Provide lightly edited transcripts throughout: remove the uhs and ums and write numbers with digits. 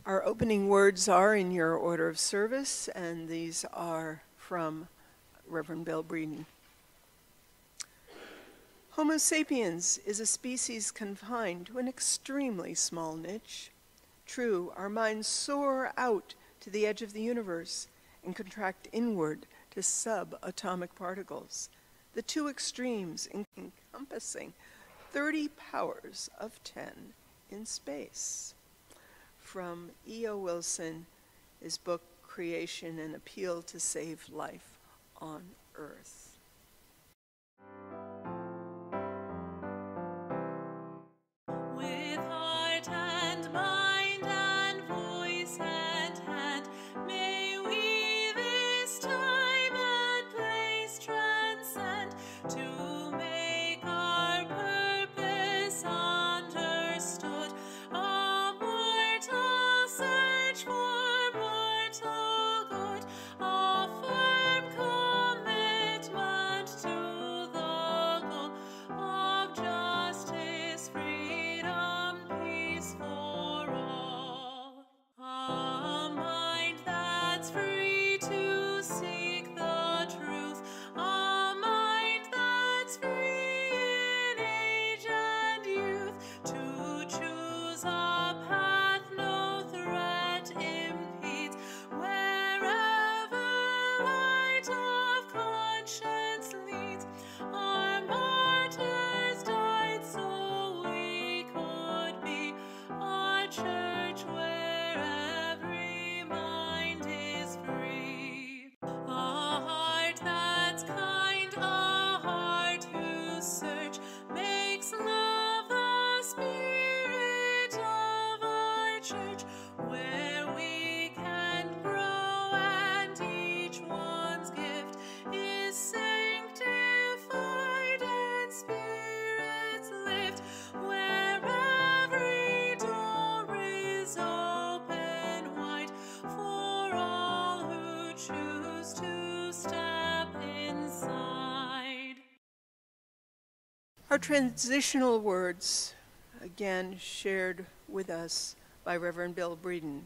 Our opening words are in your order of service, and these are from Reverend Bill Breeden. Homo sapiens is a species confined to an extremely small niche. True, our minds soar out to the edge of the universe and contract inward to subatomic particles, the two extremes encompassing 30 powers of 10 in space. From E.O. Wilson, his book, Creation: An Appeal to Save Life on Earth. With heart and mind and voice and hand, may we this time and place transcend to make our purpose understood. A mortal search for mortal good, a firm commitment to the goal of justice, freedom, peace for all. A mind that's free to seek the truth, a mind that's free in age and youth, to choose a path no threat impedes, wherever light of conscience leads. Our martyrs died so we could be a church where every mind is free. A heart that's kind, a heart whose search makes love the spirit of our church, where we can grow and each one's gift is sanctified and spirits lift, where every door is open wide for all who choose to step inside. Our transitional words, again shared with us by Reverend Bill Breeden.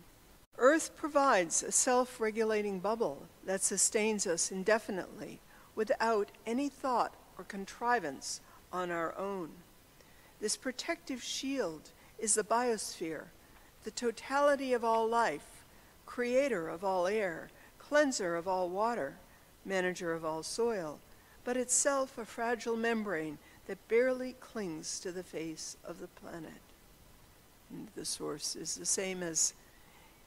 Earth provides a self-regulating bubble that sustains us indefinitely without any thought or contrivance on our own. This protective shield is the biosphere, the totality of all life, creator of all air, cleanser of all water, manager of all soil, but itself a fragile membrane that barely clings to the face of the planet. And the source is the same as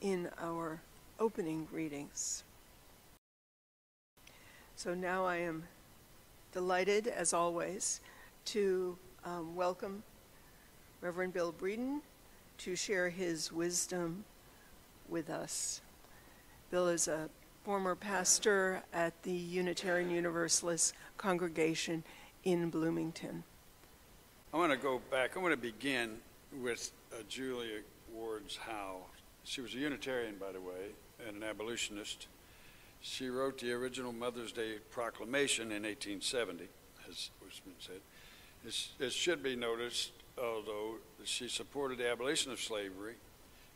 in our opening readings. So now I am delighted, as always, to welcome Reverend Bill Breeden to share his wisdom with us. Bill is a former pastor at the Unitarian Universalist congregation in Bloomington. I want to go back. I want to begin with Julia Ward's Howe. She was a Unitarian, by the way, and an abolitionist. She wrote the original Mother's Day Proclamation in 1870, as was been said. It should be noticed, although she supported the abolition of slavery,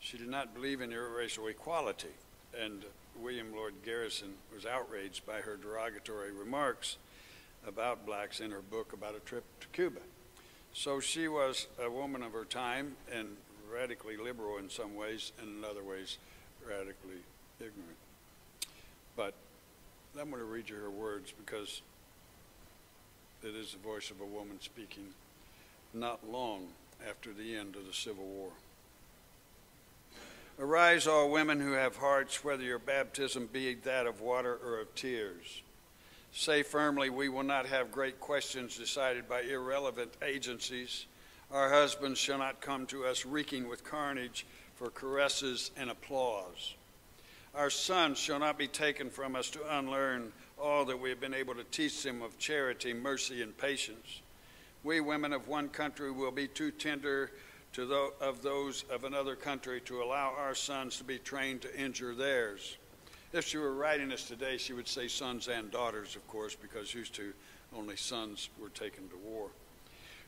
she did not believe in interracial equality, and William Lloyd Garrison was outraged by her derogatory remarks about blacks in her book about a trip to Cuba. So she was a woman of her time and radically liberal in some ways, and in other ways radically ignorant. But I'm going to read you her words because it is the voice of a woman speaking not long after the end of the Civil War. Arise, all women who have hearts, whether your baptism be that of water or of tears. Say firmly, we will not have great questions decided by irrelevant agencies. Our husbands shall not come to us reeking with carnage for caresses and applause. Our sons shall not be taken from us to unlearn all that we have been able to teach them of charity, mercy, and patience. We women of one country will be too tender of those of another country to allow our sons to be trained to injure theirs. If she were writing this today, she would say sons and daughters, of course, because used to only sons were taken to war.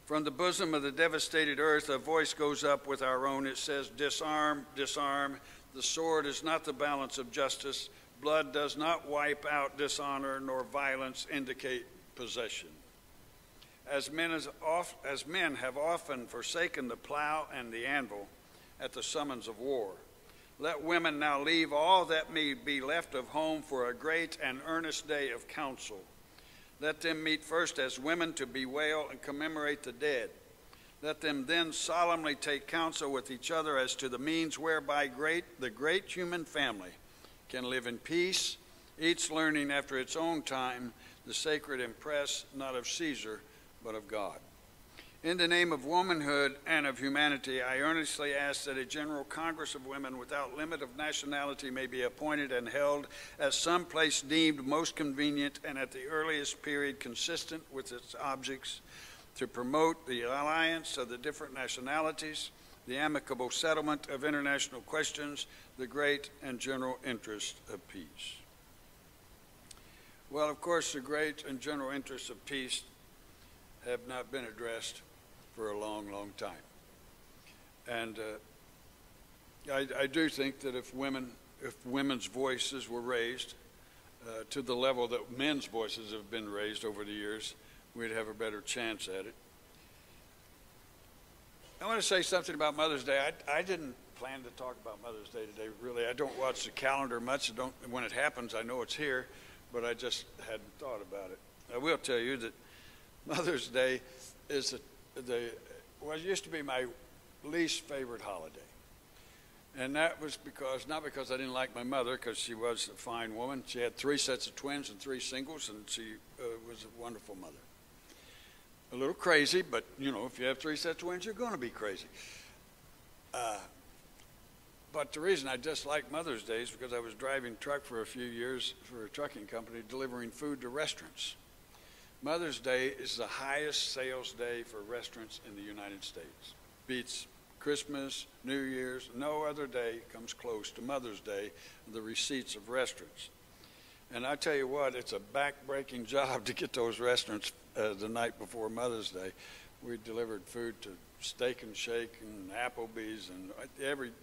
From the bosom of the devastated earth, a voice goes up with our own. It says, disarm, disarm. The sword is not the balance of justice. Blood does not wipe out dishonor, nor violence indicate possession. As men have often forsaken the plow and the anvil at the summons of war, let women now leave all that may be left of home for a great and earnest day of council. Let them meet first as women to bewail and commemorate the dead. Let them then solemnly take counsel with each other as to the means whereby the great human family can live in peace, each learning after its own time the sacred impress not of Caesar, but of God. In the name of womanhood and of humanity, I earnestly ask that a General Congress of Women without limit of nationality may be appointed and held at some place deemed most convenient and at the earliest period consistent with its objects, to promote the alliance of the different nationalities, the amicable settlement of international questions, the great and general interest of peace. Well, of course, the great and general interests of peace have not been addressed for a long, long time. And I do think that if women's voices were raised to the level that men's voices have been raised over the years, we'd have a better chance at it. I want to say something about Mother's Day. I didn't plan to talk about Mother's Day today, really. I don't watch the calendar much. When it happens, I know it's here, but I just hadn't thought about it. I will tell you that Mother's Day is it used to be my least favorite holiday. And that was not because I didn't like my mother, because she was a fine woman. She had 3 sets of twins and 3 singles, and she was a wonderful mother. A little crazy, but, you know, if you have 3 sets of twins, you're going to be crazy. But the reason I dislike Mother's Day is because I was driving truck for a few years for a trucking company delivering food to restaurants. Mother's Day is the highest sales day for restaurants in the United States. Beats Christmas, New Year's. No other day comes close to Mother's Day, the receipts of restaurants. And I tell you what, it's a back-breaking job to get those restaurants the night before Mother's Day. We delivered food to Steak and Shake and Applebee's and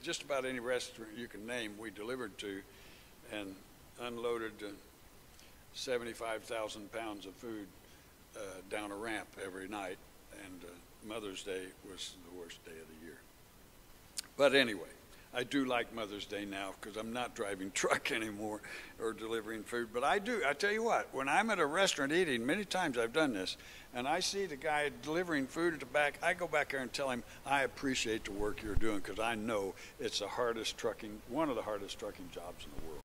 just about any restaurant you can name we delivered to, and unloaded 75,000 pounds of food down a ramp every night, and Mother's Day was the worst day of the year. But anyway, I do like Mother's Day now because I'm not driving truck anymore or delivering food. But I tell you what, when I'm at a restaurant eating, many times I've done this, and I see the guy delivering food at the back, I go back there and tell him, I appreciate the work you're doing because I know it's one of the hardest trucking jobs in the world.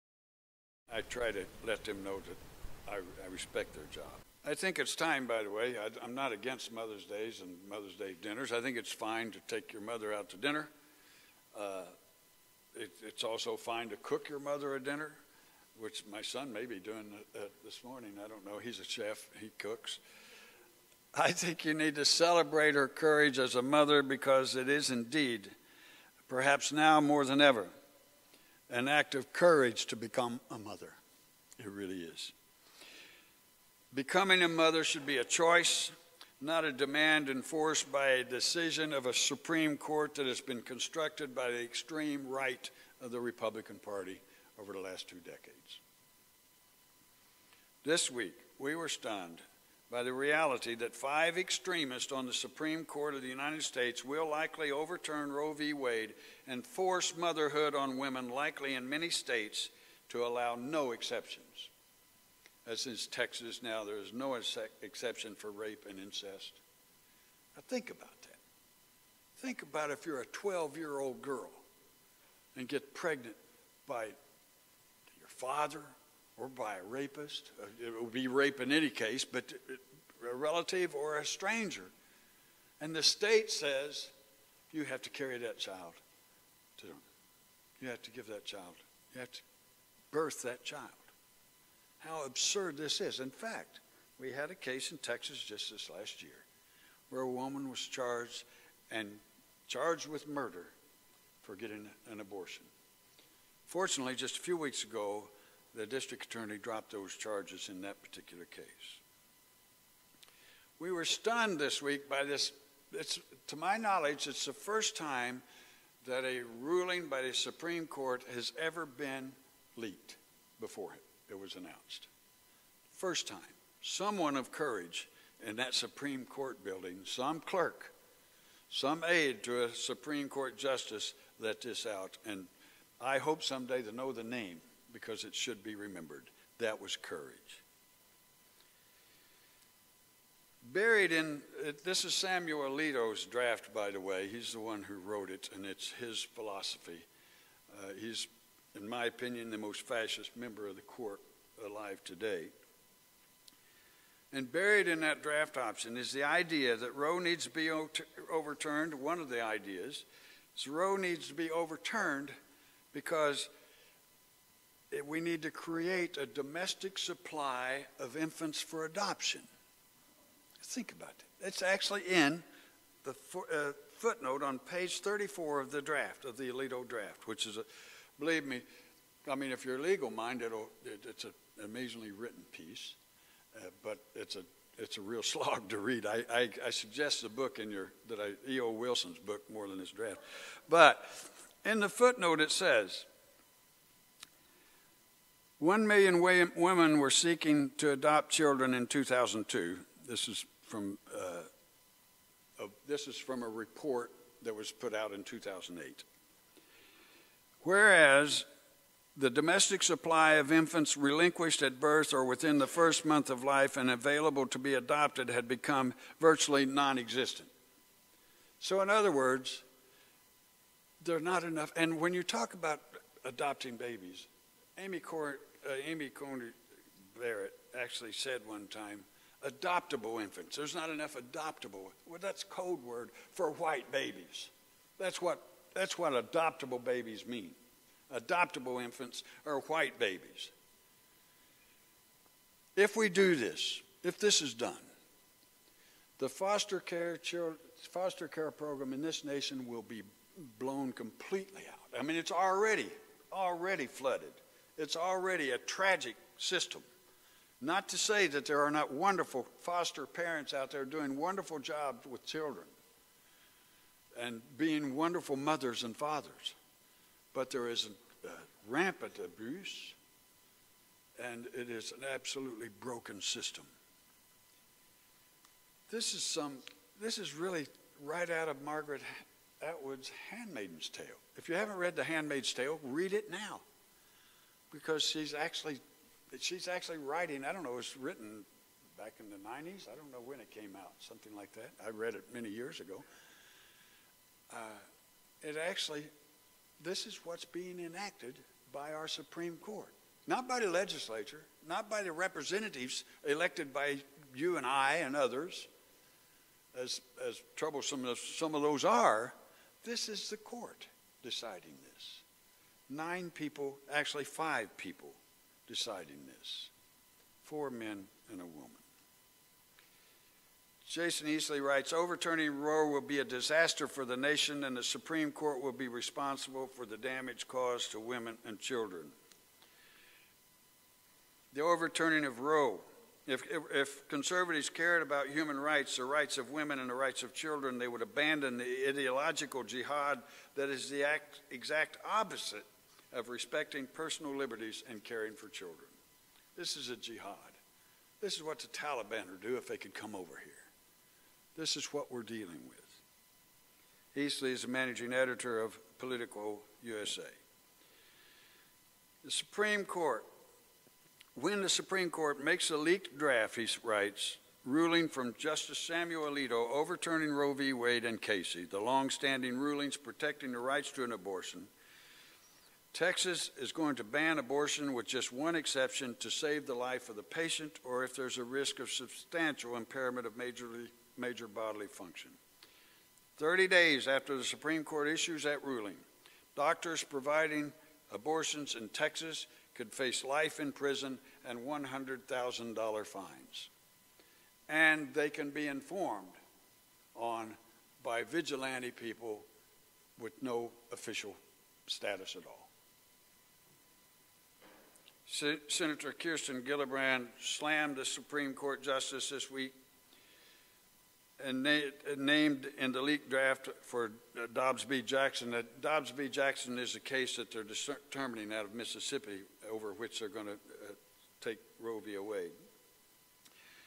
I try to let them know that I respect their job. I think it's time, by the way, I'm not against Mother's Days and Mother's Day dinners. I think it's fine to take your mother out to dinner. It's also fine to cook your mother a dinner, which my son may be doing this morning. I don't know. He's a chef. He cooks. I think you need to celebrate her courage as a mother because it is indeed, perhaps now more than ever, an act of courage to become a mother. It really is. Becoming a mother should be a choice, not a demand enforced by a decision of a Supreme Court that has been constructed by the extreme right of the Republican Party over the last 2 decades. This week, we were stunned by the reality that 5 extremists on the Supreme Court of the United States will likely overturn Roe v. Wade and force motherhood on women, likely in many states, to allow no exceptions. As in Texas now, there is no exception for rape and incest. Now think about that. Think about if you're a 12-year-old girl and get pregnant by your father or by a rapist. It would be rape in any case, but a relative or a stranger. And the state says you have to carry that child to them. You have to give that child. You have to birth that child. How absurd this is. In fact, we had a case in Texas just this last year where a woman was charged with murder for getting an abortion. Fortunately, just a few weeks ago, the district attorney dropped those charges in that particular case. We were stunned this week by this. To my knowledge, it's the first time that a ruling by the Supreme Court has ever been leaked before it was announced. First time, someone of courage in that Supreme Court building, some clerk, some aide to a Supreme Court justice let this out. And I hope someday to know the name because it should be remembered. That was courage. Buried in, this is Samuel Alito's draft, by the way. He's the one who wrote it, and it's his philosophy. He's, in my opinion, the most fascist member of the court alive today. And buried in that draft option is the idea that Roe needs to be overturned. One of the ideas is Roe needs to be overturned because we need to create a domestic supply of infants for adoption. Think about it. It's actually in the footnote on page 34 of the draft, of the Alito draft, which is, believe me, I mean, if you're legal minded, it's an amazingly written piece, but it's a real slog to read. I suggest the book E.O. Wilson's book more than his draft. But in the footnote it says, 1 million women were seeking to adopt children in 2002. This is from a report that was put out in 2008. Whereas the domestic supply of infants relinquished at birth or within the first month of life and available to be adopted had become virtually non-existent. So in other words, there are not enough. And when you talk about adopting babies, Amy Coney Barrett actually said one time, adoptable infants. There's not enough adoptable. Well, that's code word for white babies. That's what adoptable babies mean. Adoptable infants are white babies. If we do this, if this is done, the foster care program in this nation will be blown completely out. I mean, it's already flooded. It's already a tragic system. Not to say that there are not wonderful foster parents out there doing wonderful jobs with children and being wonderful mothers and fathers. But there is a rampant abuse, and it is an absolutely broken system. This is really right out of Margaret Atwood's Handmaid's Tale. If you haven't read The Handmaid's Tale, read it now, because she's actually writing, I don't know, it was written back in the 90s. I don't know when it came out, something like that. I read it many years ago. This is what's being enacted by our Supreme Court. Not by the legislature, not by the representatives elected by you and I and others, as troublesome as some of those are. This is the court deciding this. 9 people, actually 5 people, deciding this. 4 men and a woman. Jason Easley writes, overturning Roe will be a disaster for the nation, and the Supreme Court will be responsible for the damage caused to women and children. The overturning of Roe. If conservatives cared about human rights, the rights of women and the rights of children, they would abandon the ideological jihad that is the exact opposite of respecting personal liberties and caring for children. This is a jihad. This is what the Taliban would do if they could come over here. This is what we're dealing with. Easley is the managing editor of Politico USA. The Supreme Court. When the Supreme Court makes a leaked draft, he writes, ruling from Justice Samuel Alito overturning Roe v. Wade and Casey, the long-standing rulings protecting the rights to an abortion, Texas is going to ban abortion with just one exception, to save the life of the patient or if there's a risk of substantial impairment of major bodily function. 30 days after the Supreme Court issues that ruling, doctors providing abortions in Texas could face life in prison and $100,000 fines. And they can be informed on by vigilante people with no official status at all. Senator Kirsten Gillibrand slammed the Supreme Court justice this week and named in the leaked draft for Dobbs v. Jackson. That Dobbs v. Jackson is a case that they're determining out of Mississippi over which they're going to take Roe v. Wade.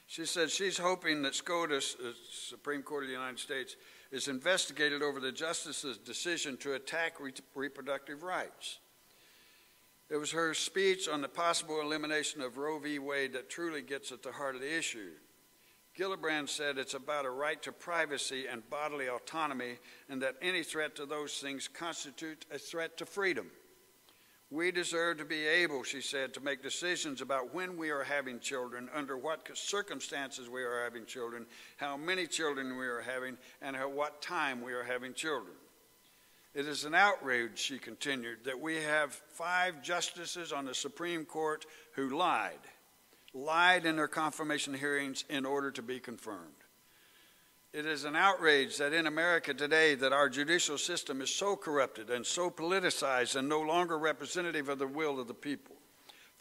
She said she's hoping that SCOTUS, the Supreme Court of the United States, is investigated over the justice's decision to attack reproductive rights. It was her speech on the possible elimination of Roe v. Wade that truly gets at the heart of the issue. Gillibrand said it's about a right to privacy and bodily autonomy, and that any threat to those things constitutes a threat to freedom. We deserve to be able, she said, to make decisions about when we are having children, under what circumstances we are having children, how many children we are having, and at what time we are having children. It is an outrage, she continued, that we have 5 justices on the Supreme Court who lied in their confirmation hearings in order to be confirmed. It is an outrage that in America today that our judicial system is so corrupted and so politicized and no longer representative of the will of the people.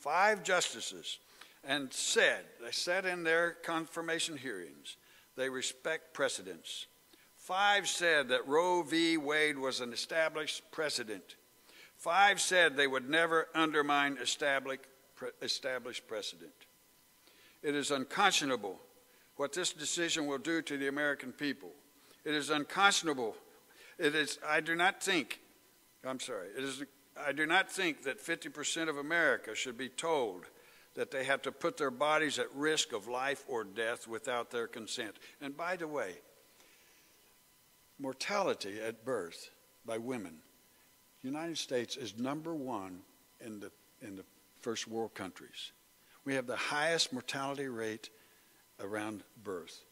5 justices, and they said in their confirmation hearings, they respect precedents. 5 said that Roe v. Wade was an established precedent. 5 said they would never undermine established precedent. It is unconscionable what this decision will do to the American people. It is unconscionable. I do not think that 50% of America should be told that they have to put their bodies at risk of life or death without their consent. And by the way, mortality at birth by women, the United States is #1 in the first world countries. We have the highest mortality rate around birth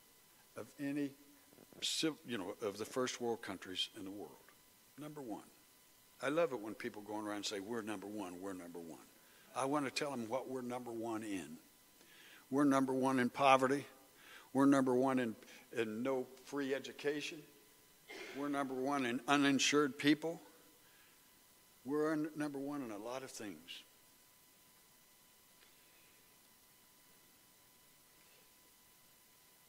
of any, of the first world countries in the world. #1. I love it when people go around and say, we're #1, we're #1. I want to tell them what we're #1 in. We're #1 in poverty. We're #1 in no free education. We're #1 in uninsured people. We're #1 in a lot of things.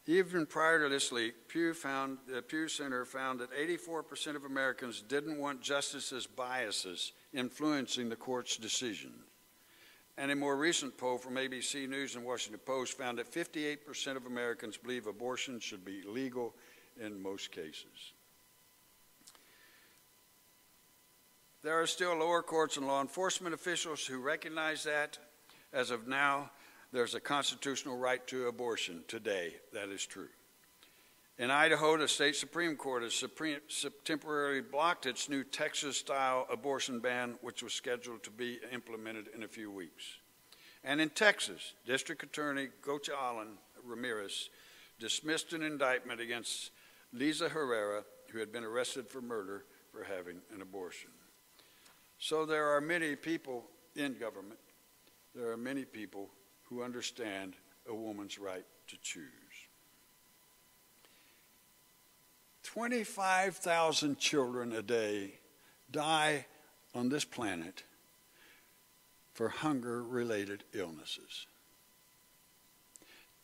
Even prior to this leak, the Pew Center found that 84% of Americans didn't want justices' biases influencing the court's decision. And a more recent poll from ABC News and Washington Post found that 58% of Americans believe abortion should be legal in most cases. There are still lower courts and law enforcement officials who recognize that. As of now, there's a constitutional right to abortion today. That is true. In Idaho, the state Supreme Court has temporarily blocked its new Texas-style abortion ban, which was scheduled to be implemented in a few weeks. And in Texas, District Attorney Gocha Allen Ramirez dismissed an indictment against Lisa Herrera, who had been arrested for murder for having an abortion. So there are many people in government, there are many people who understand a woman's right to choose. 25,000 children a day die on this planet for hunger-related illnesses.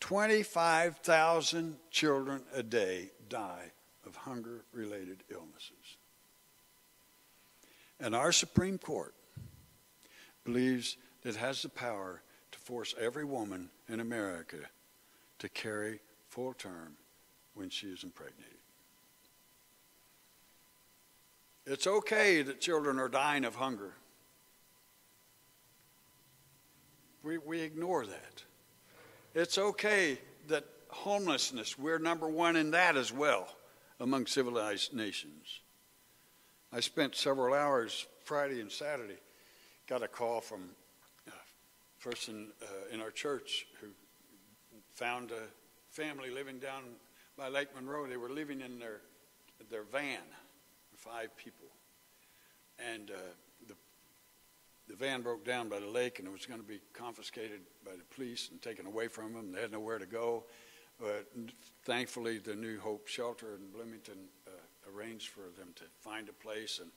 25,000 children a day die of hunger-related illnesses. And our Supreme Court believes that it has the power to force every woman in America to carry full term when she is impregnated. It's okay that children are dying of hunger. We ignore that. It's okay that homelessness, we're #1 in that as well among civilized nations. I spent several hours Friday and Saturday, got a call from a person in our church who found a family living down by Lake Monroe. They were living in their van, 5 people. And the van broke down by the lake, and it was going to be confiscated by the police and taken away from them. They had nowhere to go. But thankfully, the New Hope Shelter in Bloomington arranged for them to find a place, and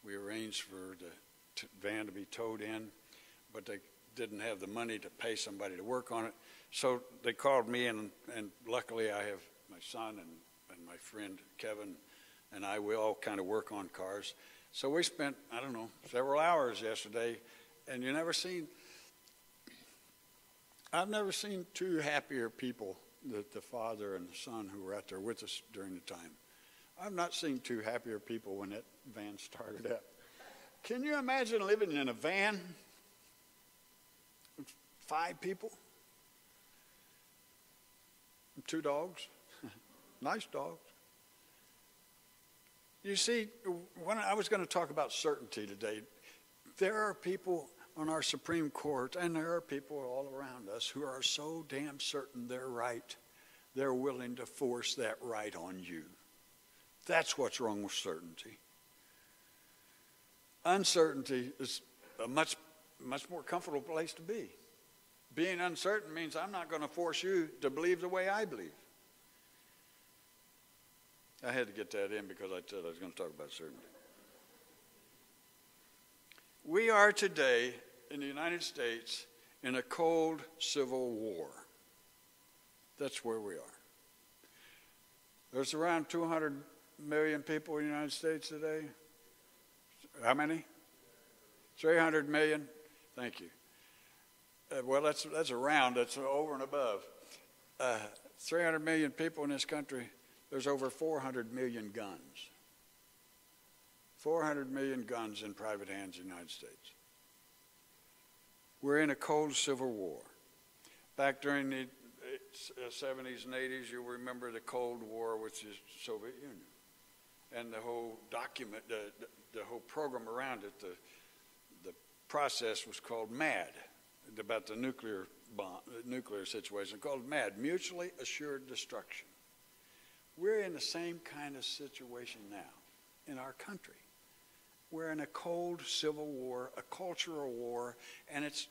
we arranged for the van to be towed in, but they didn't have the money to pay somebody to work on it. So they called me, and luckily I have my son and and my friend Kevin and I, we all kind of work on cars. So we spent, I don't know, several hours yesterday, and I've never seen two happier people, the father and the son who were out there with us during the time. I've not seen two happier people when that van started up. Can you imagine living in a van with 5 people? 2 dogs, nice dogs. You see, when I was going to talk about certainty today, there are people on our Supreme Court, and there are people all around us who are so damn certain they're right, they're willing to force that right on you. That's what's wrong with certainty. Uncertainty is a much more comfortable place to be. Being uncertain means I'm not going to force you to believe the way I believe. I had to get that in because I said I was going to talk about certainty. We are today in the United States in a cold civil war. That's where we are. There's around 200 million people in the United States today. How many? 300 million? Thank you. Well, that's around. That's over and above. 300 million people in this country. There's over 400 million guns. 400 million guns in private hands in the United States. We're in a cold civil war. Back during the 70s and 80s, you'll remember the Cold War with the Soviet Union. And the whole document, the whole program around it, the process was called MAD, about the nuclear situation, called MAD, Mutually Assured Destruction. We're in the same kind of situation now in our country. We're in a cold civil war, a cultural war, and it's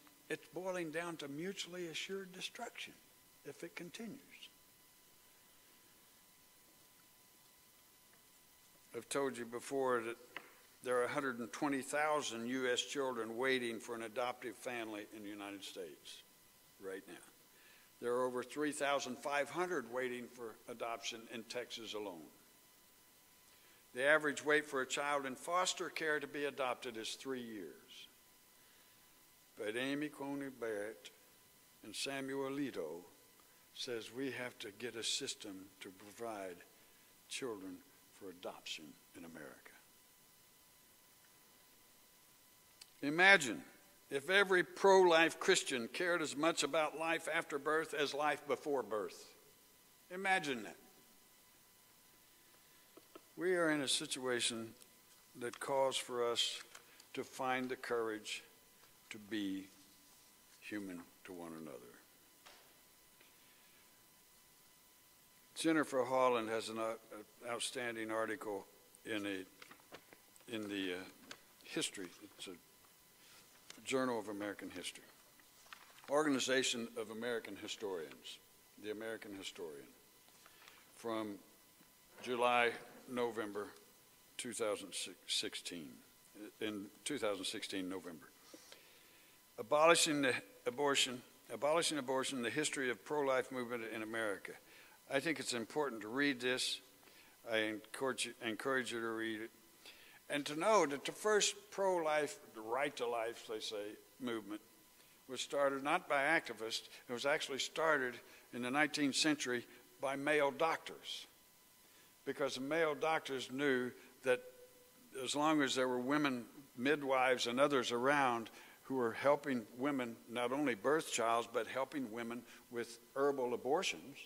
boiling down to mutually assured destruction if it continues. I've told you before that there are 120,000 U.S. children waiting for an adoptive family in the United States right now. There are over 3,500 waiting for adoption in Texas alone. The average wait for a child in foster care to be adopted is 3 years. But Amy Coney Barrett and Samuel Alito says we have to get a system to provide children for adoption in America. Imagine if every pro-life Christian cared as much about life after birth as life before birth. Imagine that. We are in a situation that calls for us to find the courage to be human to one another. Jennifer Holland has an outstanding article in the history. It's a Journal of American History. Organization of American Historians, the American Historian, from November 2016, in 2016, November. Abolishing abortion, the history of pro-life movement in America. I think it's important to read this. I encourage you to read it. And to know that the first pro-life, the right to life, they say, movement was started not by activists. It was actually started in the 19th century by male doctors. Because the male doctors knew that as long as there were women, midwives, and others around who were helping women not only birth childs, but helping women with herbal abortions,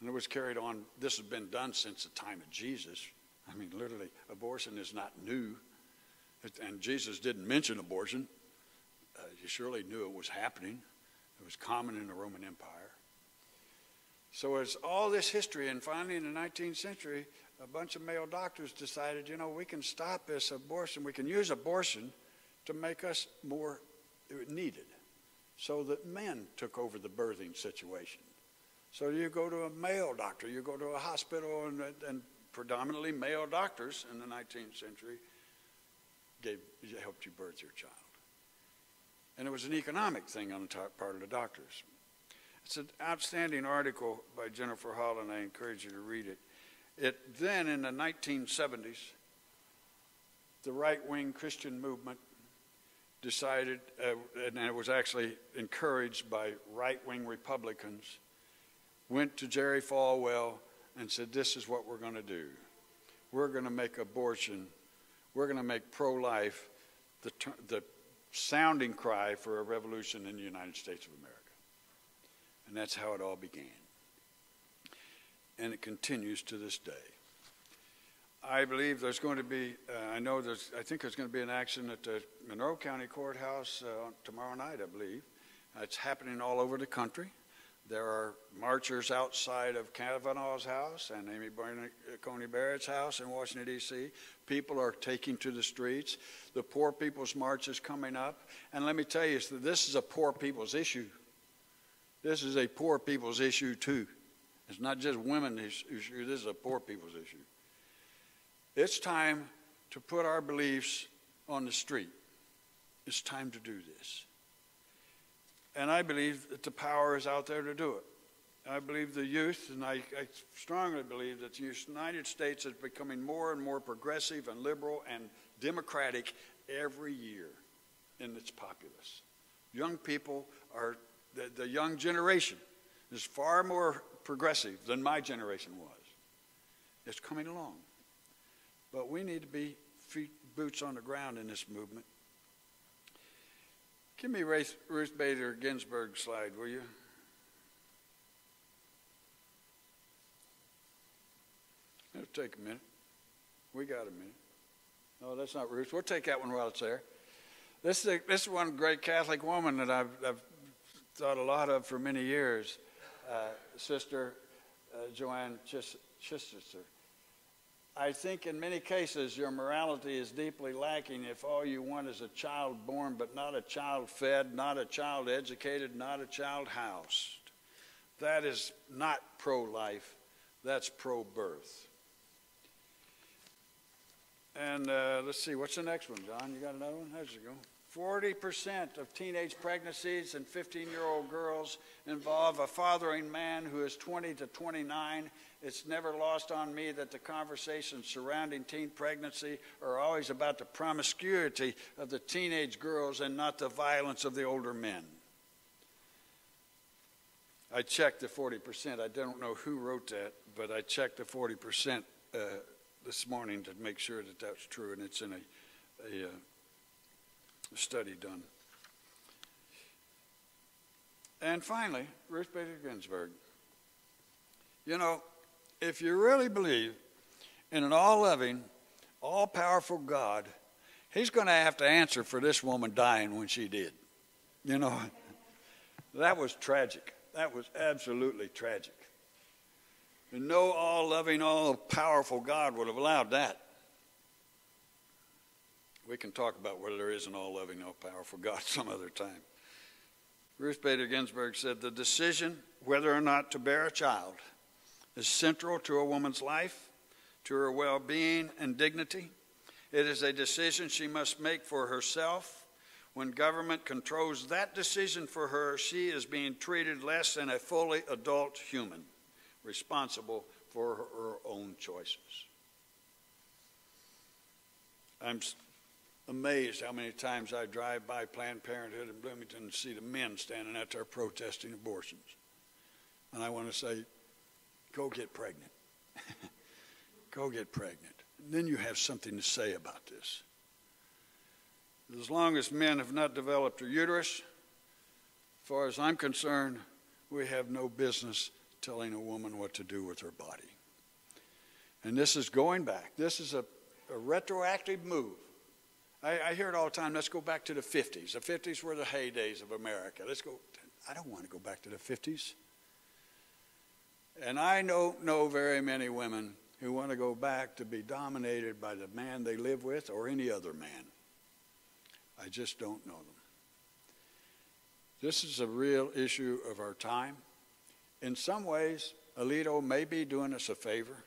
and it was carried on, this has been done since the time of Jesus. I mean, literally, abortion is not new. And Jesus didn't mention abortion. He surely knew it was happening. It was common in the Roman Empire. So it's all this history, and finally in the 19th century, a bunch of male doctors decided, you know, we can stop this abortion. We can use abortion to make us more needed. So that men took over the birthing situation. So you go to a male doctor, you go to a hospital, and predominantly male doctors in the 19th century helped you birth your child. And it was an economic thing on the part of the doctors. It's an outstanding article by Jennifer Holland. I encourage you to read it. Then in the 1970s, the right-wing Christian movement decided, and it was actually encouraged by right-wing Republicans, went to Jerry Falwell and said, this is what we're going to do. We're going to make abortion, we're going to make pro-life the sounding cry for a revolution in the United States of America. And that's how it all began. And it continues to this day. I believe there's going to be, I think there's going to be an action at the Monroe County Courthouse tomorrow night, I believe. It's happening all over the country. There are marchers outside of Kavanaugh's house and Amy Coney Barrett's house in Washington, D.C. People are taking to the streets. The Poor People's March is coming up. And let me tell you, this is a poor people's issue. This is a poor people's issue, too. It's not just women's issue. This is a poor people's issue. It's time to put our beliefs on the street. It's time to do this. And I believe that the power is out there to do it. I believe the youth, and I strongly believe that the United States is becoming more and more progressive and liberal and democratic every year in its populace. Young people are, the young generation is far more progressive than my generation was. It's coming along. But we need to be boots on the ground in this movement. Give me Ruth Bader Ginsburg's slide, will you? It'll take a minute. We got a minute. No, that's not Ruth. We'll take that one while it's there. This is one great Catholic woman that I've thought a lot of for many years, Sister Joanne Chichester. I think in many cases your morality is deeply lacking if all you want is a child born but not a child fed, not a child educated, not a child housed. That is not pro-life, that's pro-birth. And let's see, what's the next one, John? You got another one? How's it go? 40% of teenage pregnancies and 15-year-old girls involve a fathering man who is 20 to 29. It's never lost on me that the conversations surrounding teen pregnancy are always about the promiscuity of the teenage girls and not the violence of the older men. I checked the 40%. I don't know who wrote that, but I checked the 40% this morning to make sure that that's true, and it's in a study done. And finally, Ruth Bader Ginsburg. You know, if you really believe in an all-loving, all-powerful God, he's going to have to answer for this woman dying when she did. You know, that was tragic. That was absolutely tragic. And no all-loving, all-powerful God would have allowed that. We can talk about whether there is an all-loving, all-powerful God some other time. Ruth Bader Ginsburg said, the decision whether or not to bear a child is central to a woman's life, to her well-being and dignity. It is a decision she must make for herself. When government controls that decision for her, she is being treated less than a fully adult human, responsible for her own choices. I'm amazed how many times I drive by Planned Parenthood in Bloomington and see the men standing out there protesting abortions. And I want to say, go get pregnant. Go get pregnant. And then you have something to say about this. As long as men have not developed a uterus, as far as I'm concerned, we have no business telling a woman what to do with her body. And this is going back. This is a retroactive move. I hear it all the time, let's go back to the 50s. The 50s were the heydays of America. Let's go. I don't want to go back to the 50s. And I don't know very many women who want to go back to be dominated by the man they live with or any other man. I just don't know them. This is a real issue of our time. In some ways, Alito may be doing us a favor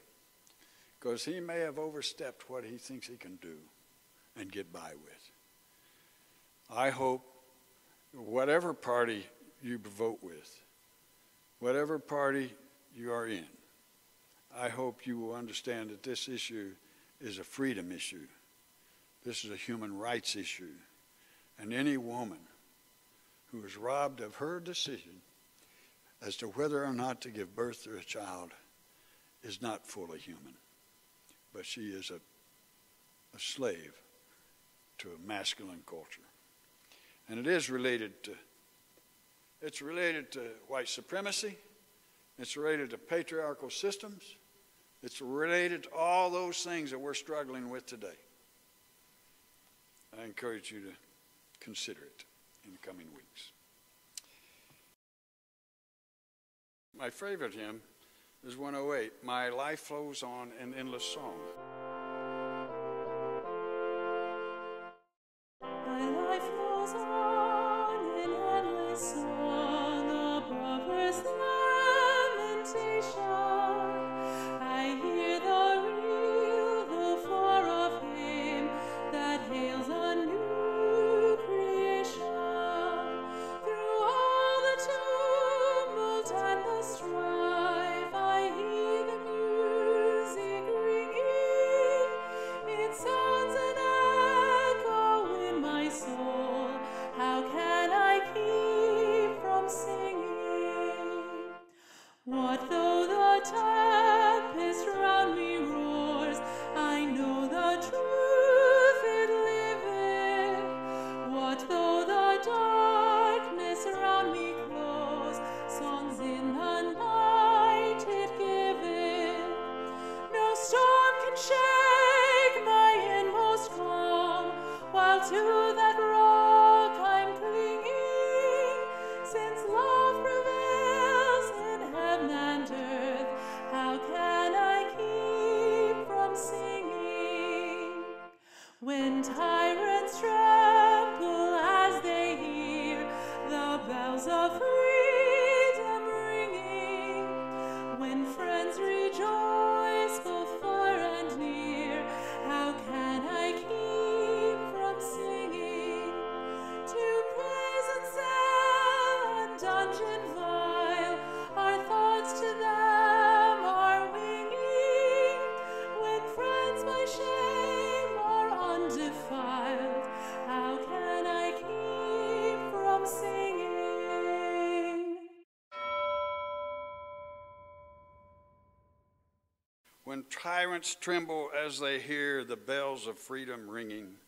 because he may have overstepped what he thinks he can do and get by with. I hope whatever party you vote with, whatever party you are in, I hope you will understand that this issue is a freedom issue. This is a human rights issue. And any woman who is robbed of her decision as to whether or not to give birth to a child is not fully human, but she is a slave to a masculine culture. And it is related to white supremacy. It's related to patriarchal systems. It's related to all those things that we're struggling with today. I encourage you to consider it in the coming weeks. My favorite hymn is 108, My Life Flows On in Endless Song. My life flows on in endless song above earth's lamentation. I hear the reel, the far of him that hails a new creation. Through all the tumult and the strife, I hear the music ringing. It sounds an echo in my soul. How can I keep from singing? What though the tempest round me roars? I know the truth it liveth. What though the darkness round me close? Songs in the night it giveth. No storm can shake my inmost calm, while to that rock I'm clinging. Since love prevails in heaven and earth, how can I keep from singing? When tyrants tremble as they hear the bells of freedom ringing, when friends rejoice both far and near, how can I keep from singing? To prison cell and dungeon vile, our thoughts to them are winging. When friends by shame are undefiled, how can I keep from singing? When tyrants tremble as they hear the bells of freedom ringing,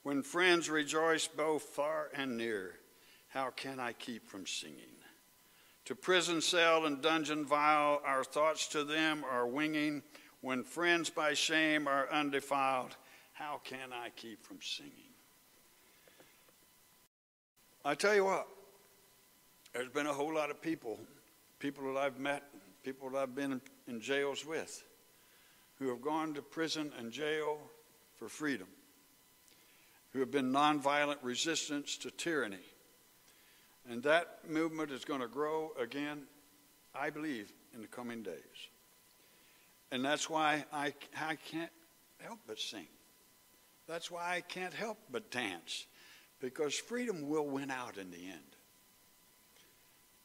when friends rejoice both far and near, how can I keep from singing? To prison cell and dungeon vile, our thoughts to them are winging. When friends by shame are undefiled, how can I keep from singing? I tell you what, there's been a whole lot of people that I've met, people that I've been in jails with, who have gone to prison and jail for freedom, who have been nonviolent resistance to tyranny. And that movement is going to grow again, I believe, in the coming days. And that's why I can't help but sing. That's why I can't help but dance, because freedom will win out in the end.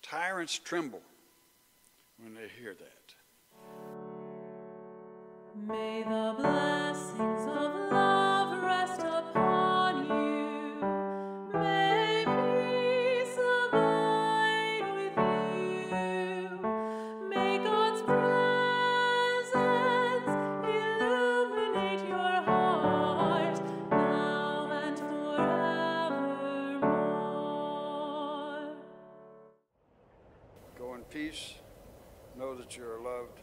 Tyrants tremble when they hear that. May the blessings of love rest upon you. May peace abide with you. May God's presence illuminate your heart now and forevermore. Go in peace. Know that you are loved,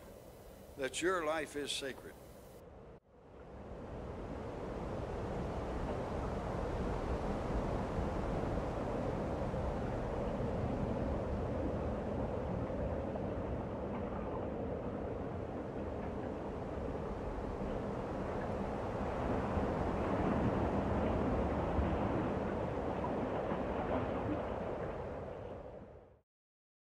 that your life is sacred.